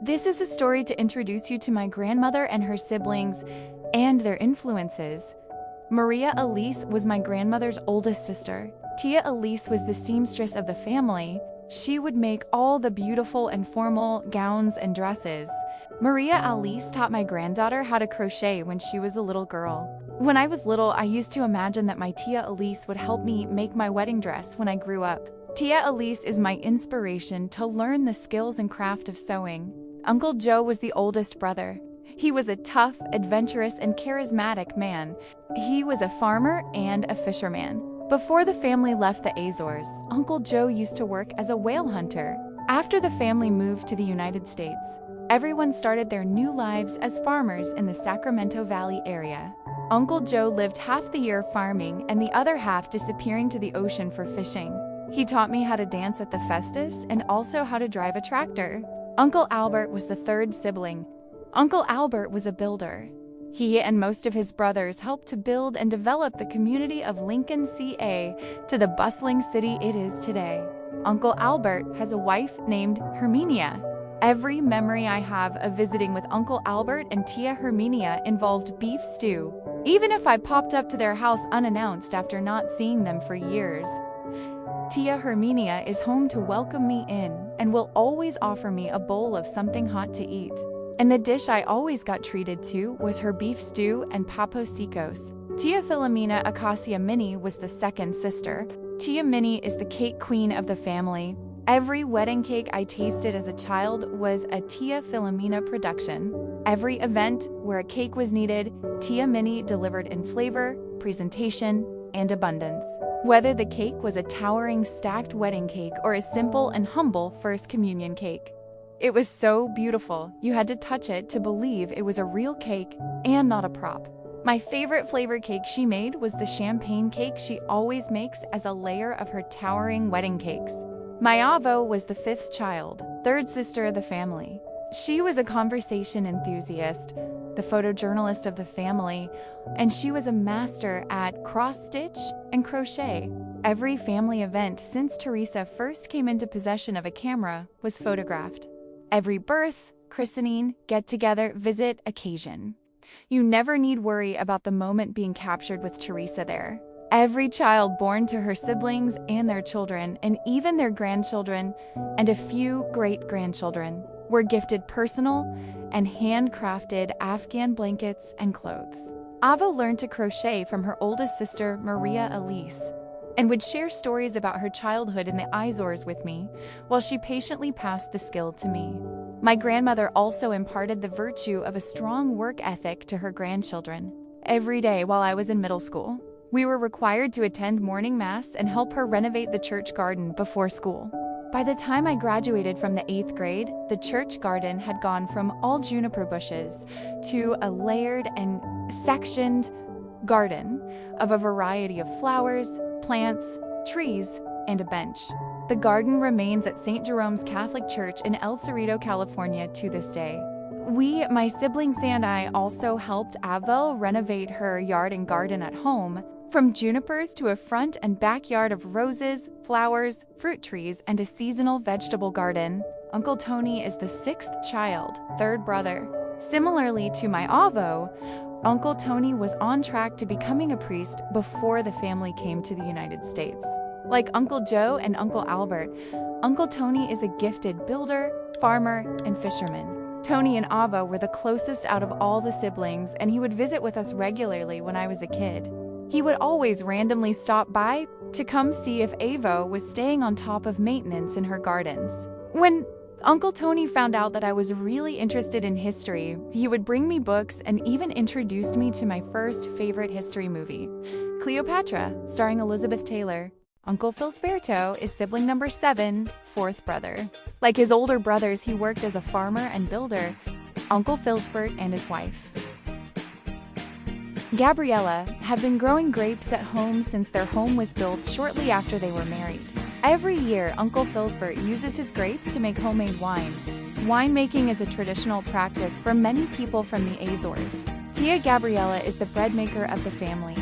This is a story to introduce you to my grandmother and her siblings and their influences. Maria Elise was my grandmother's oldest sister. Tia Elise was the seamstress of the family. She would make all the beautiful and formal gowns and dresses. Maria Elise taught my granddaughter how to crochet when she was a little girl. When I was little, I used to imagine that my Tia Elise would help me make my wedding dress when I grew up. Tia Elise is my inspiration to learn the skills and craft of sewing. Uncle Joe was the oldest brother. He was a tough, adventurous, and charismatic man. He was a farmer and a fisherman. Before the family left the Azores, Uncle Joe used to work as a whale hunter. After the family moved to the United States, everyone started their new lives as farmers in the Sacramento Valley area. Uncle Joe lived half the year farming and the other half disappearing to the ocean for fishing. He taught me how to dance at the Festus and also how to drive a tractor. Uncle Albert was the third sibling. Uncle Albert was a builder. He and most of his brothers helped to build and develop the community of Lincoln, CA, to the bustling city it is today. Uncle Albert has a wife named Herminia. Every memory I have of visiting with Uncle Albert and Tia Herminia involved beef stew, even if I popped up to their house unannounced after not seeing them for years. Tia Herminia is home to welcome me in and will always offer me a bowl of something hot to eat. And the dish I always got treated to was her beef stew and papos secos. Tia Filomena Acacia Minnie was the second sister. Tia Minnie is the cake queen of the family. Every wedding cake I tasted as a child was a Tia Filomena production. Every event where a cake was needed, Tia Minnie delivered in flavor, presentation, and abundance. Whether the cake was a towering stacked wedding cake or a simple and humble First Communion cake, it was so beautiful you had to touch it to believe it was a real cake and not a prop. My favorite flavor cake she made was the champagne cake she always makes as a layer of her towering wedding cakes. My Avo was the fifth child, third sister of the family. She was a conversation enthusiast, the photojournalist of the family, and she was a master at cross-stitch and crochet. Every family event since Teresa first came into possession of a camera was photographed. Every birth, christening, get-together, visit, occasion. You never need worry about the moment being captured with Teresa there. Every child born to her siblings and their children, and even their grandchildren, and a few great-grandchildren, were gifted personal and handcrafted Afghan blankets and clothes. Avo learned to crochet from her oldest sister, Maria Elise, and would share stories about her childhood in the Azores with me, while she patiently passed the skill to me. My grandmother also imparted the virtue of a strong work ethic to her grandchildren. Every day while I was in middle school, we were required to attend morning mass and help her renovate the church garden before school. By the time I graduated from the 8th grade, the church garden had gone from all juniper bushes to a layered and sectioned garden of a variety of flowers, plants, trees, and a bench. The garden remains at St. Jerome's Catholic Church in El Cerrito, California to this day. We, my siblings and I, also helped Avo renovate her yard and garden at home, from junipers to a front and backyard of roses, flowers, fruit trees, and a seasonal vegetable garden. Uncle Tony is the 6th child, third brother. Similarly to my Avo, Uncle Tony was on track to becoming a priest before the family came to the United States. Like Uncle Joe and Uncle Albert, Uncle Tony is a gifted builder, farmer, and fisherman. Tony and Avo were the closest out of all the siblings, and he would visit with us regularly when I was a kid. He would always randomly stop by to come see if Avo was staying on top of maintenance in her gardens. When Uncle Tony found out that I was really interested in history, he would bring me books and even introduced me to my first favorite history movie, Cleopatra, starring Elizabeth Taylor. Uncle Filsberto is sibling number 7, 4th brother. Like his older brothers, he worked as a farmer and builder, Uncle Filsbert and his wife, Gabriella, have been growing grapes at home since their home was built shortly after they were married. Every year, Uncle Filsbert uses his grapes to make homemade wine. Winemaking is a traditional practice for many people from the Azores. Tia Gabriella is the bread maker of the family.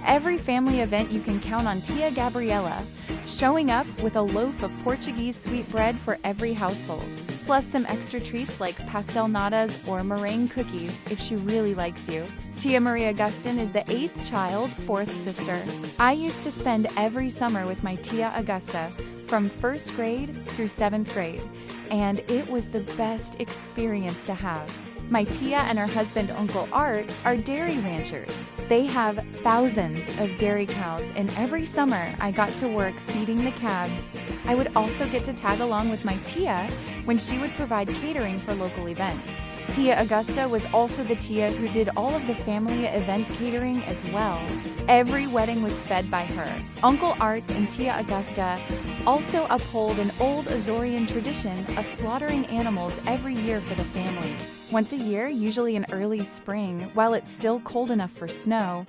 Every family event you can count on Tia Gabriella showing up with a loaf of Portuguese sweet bread for every household. plus some extra treats like pastel natas or meringue cookies if she really likes you. Tia Marie Augustine is the 8th child, 4th sister. I used to spend every summer with my Tia Augusta from 1st grade through 7th grade, and it was the best experience to have. My Tia and her husband, Uncle Art, are dairy ranchers. They have thousands of dairy cows, and every summer I got to work feeding the calves. I would also get to tag along with my Tia when she would provide catering for local events. Tia Augusta was also the Tia who did all of the family event catering as well. Every wedding was fed by her. Uncle Art and Tia Augusta also uphold an old Azorean tradition of slaughtering animals every year for the family. Once a year, usually in early spring, while it's still cold enough for snow,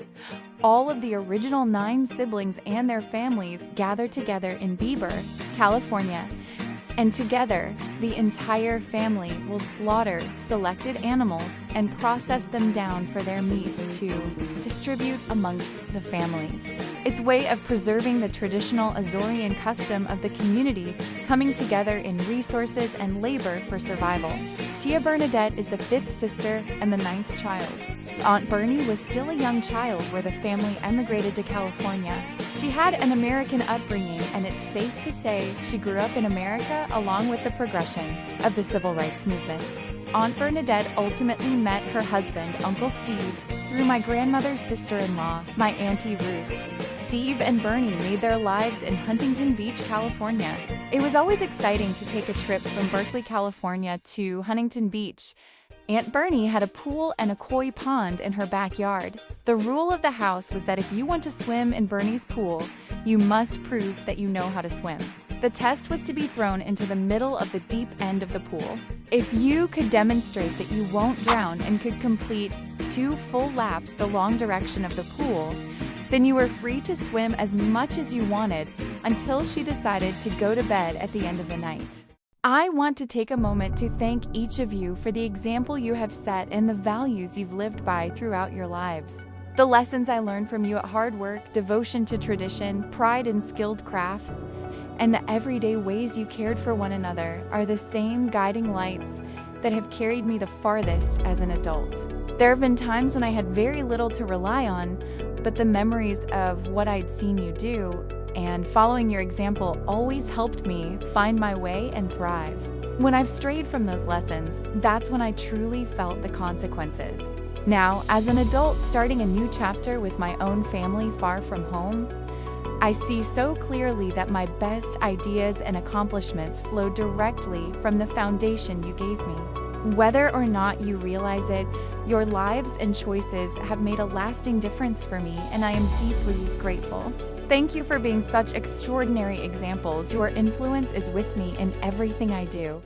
all of the original 9 siblings and their families gather together in Bieber, California. And together, the entire family will slaughter selected animals and process them down for their meat to distribute amongst the families. It's a way of preserving the traditional Azorean custom of the community coming together in resources and labor for survival. Tia Bernadette is the 5th sister and the 9th child. Aunt Bernie was still a young child where the family emigrated to California. She had an American upbringing, and it's safe to say she grew up in America along with the progression of the civil rights movement. Aunt Bernadette ultimately met her husband, Uncle Steve, through my grandmother's sister-in-law, my Auntie Ruth. Steve and Bernie made their lives in Huntington Beach, California. It was always exciting to take a trip from Berkeley, California to Huntington Beach. Aunt Bernie had a pool and a koi pond in her backyard. The rule of the house was that if you want to swim in Bernie's pool, you must prove that you know how to swim. The test was to be thrown into the middle of the deep end of the pool. If you could demonstrate that you won't drown and could complete 2 full laps the long direction of the pool, then you were free to swim as much as you wanted until she decided to go to bed at the end of the night. I want to take a moment to thank each of you for the example you have set and the values you've lived by throughout your lives. The lessons I learned from you at hard work, devotion to tradition, pride in skilled crafts, and the everyday ways you cared for one another are the same guiding lights that have carried me the farthest as an adult. There have been times when I had very little to rely on, but the memories of what I'd seen you do and following your example always helped me find my way and thrive. When I've strayed from those lessons, that's when I truly felt the consequences. Now, as an adult starting a new chapter with my own family far from home, I see so clearly that my best ideas and accomplishments flow directly from the foundation you gave me. Whether or not you realize it, your lives and choices have made a lasting difference for me, and I am deeply grateful. Thank you for being such extraordinary examples. Your influence is with me in everything I do.